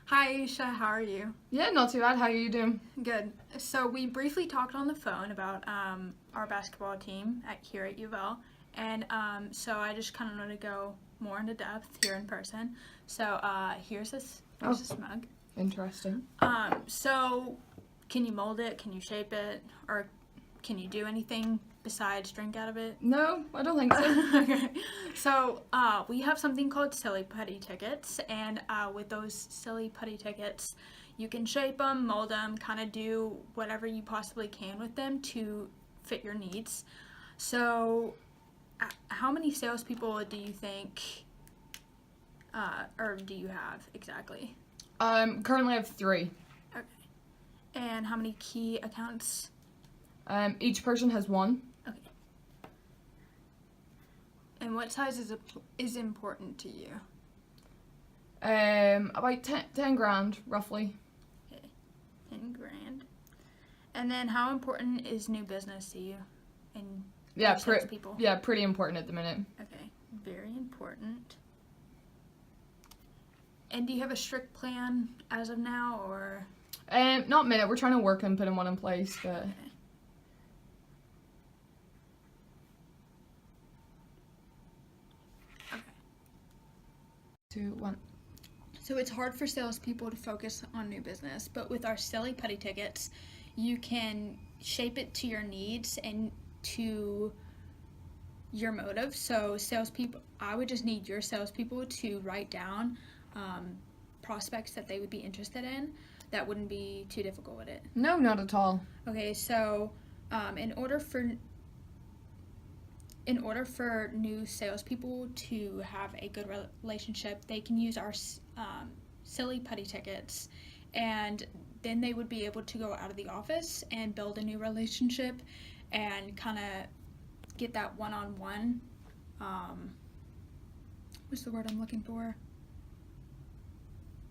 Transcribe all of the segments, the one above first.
Hi, Aisha. How are you? Yeah, not too bad. How are you doing? Good. So we briefly talked on the phone about our basketball team here at U of L, and so I just kind of want to go more into depth here in person. So here's this mug. Interesting. So can you mold it? Can you shape it? Or can you do anything besides drink out of it? No, I don't think so. Okay. So we have something called silly putty tickets, and with those silly putty tickets, you can shape them, mold them, kind of do whatever you possibly can with them to fit your needs. So, how many salespeople do you think, or do you have exactly? Currently I have 3. Okay. And how many key accounts? Each person has 1. Okay. And what size is important to you? About 10 grand, roughly. Okay, 10 grand. And then how important is new business to you and Yeah, salespeople? yeah, pretty important at the minute. Okay, very important. And do you have a strict plan as of now, or? Not minute. We're trying to work on putting one in place, but. Okay. Okay. 2, 1. So it's hard for salespeople to focus on new business, but with our silly putty tickets, you can shape it to your needs and to your motive. So salespeople, I would just need your salespeople to write down prospects that they would be interested in. That wouldn't be too difficult, would it? No, not at all. Okay, so in order for new salespeople to have a good relationship, they can use our silly putty tickets, and then they would be able to go out of the office and build a new relationship and kind of get that one-on-one, what's the word I'm looking for?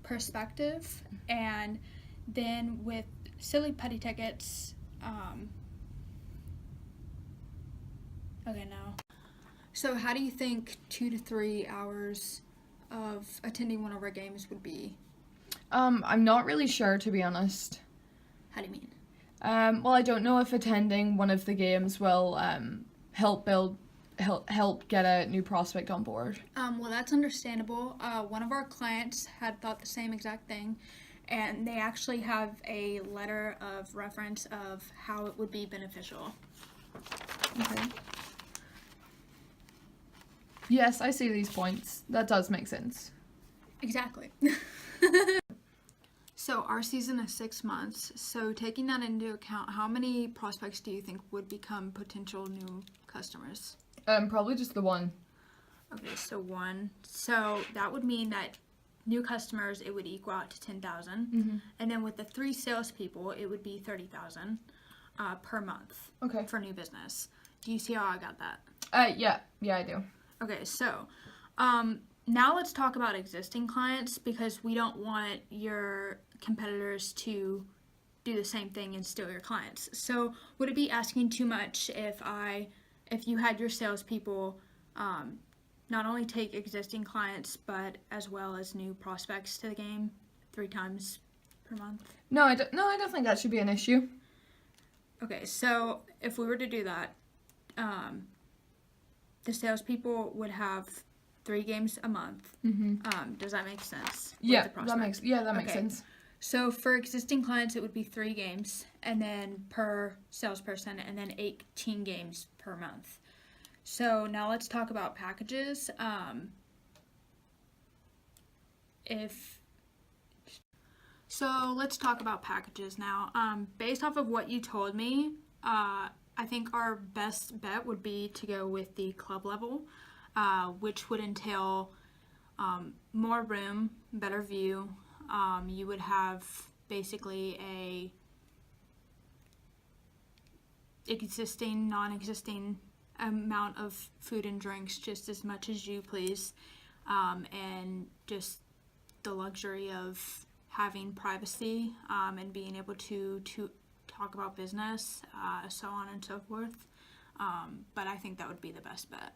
Perspective. And then with silly putty tickets, okay, no. So how do you think 2 to 3 hours of attending one of our games would be? I'm not really sure, to be honest. How do you mean? Well, I don't know if attending one of the games will help get a new prospect on board. Well, that's understandable. One of our clients had thought the same exact thing, and they actually have a letter of reference of how it would be beneficial. Okay. Yes, I see these points. That does make sense. Exactly. So our season is 6 months. So taking that into account, how many prospects do you think would become potential new customers? Probably just the 1. Okay, so 1. So that would mean that new customers, it would equal out to 10,000. Mm-hmm. And then with the 3 salespeople, it would be 30,000 per month. Okay. For new business. Do you see how I got that? Yeah, I do. Okay, so now let's talk about existing clients, because we don't want your competitors to do the same thing and steal your clients. So would it be asking too much if you had your salespeople not only take existing clients but as well as new prospects to the game 3 times per month? No, I don't think that should be an issue. Okay, so if we were to do that, the salespeople would have 3 games a month. Mm-hmm. Does that make sense? Yeah, that makes sense. So for existing clients, it would be 3 games, and then per salesperson, and then 18 games per month. So now let's talk about packages. So let's talk about packages now. Based off of what you told me, I think our best bet would be to go with the club level, which would entail more room, better view. You would have basically a existing, non-existing amount of food and drinks, just as much as you please, and just the luxury of having privacy and being able to talk about business, so on and so forth. But I think that would be the best bet.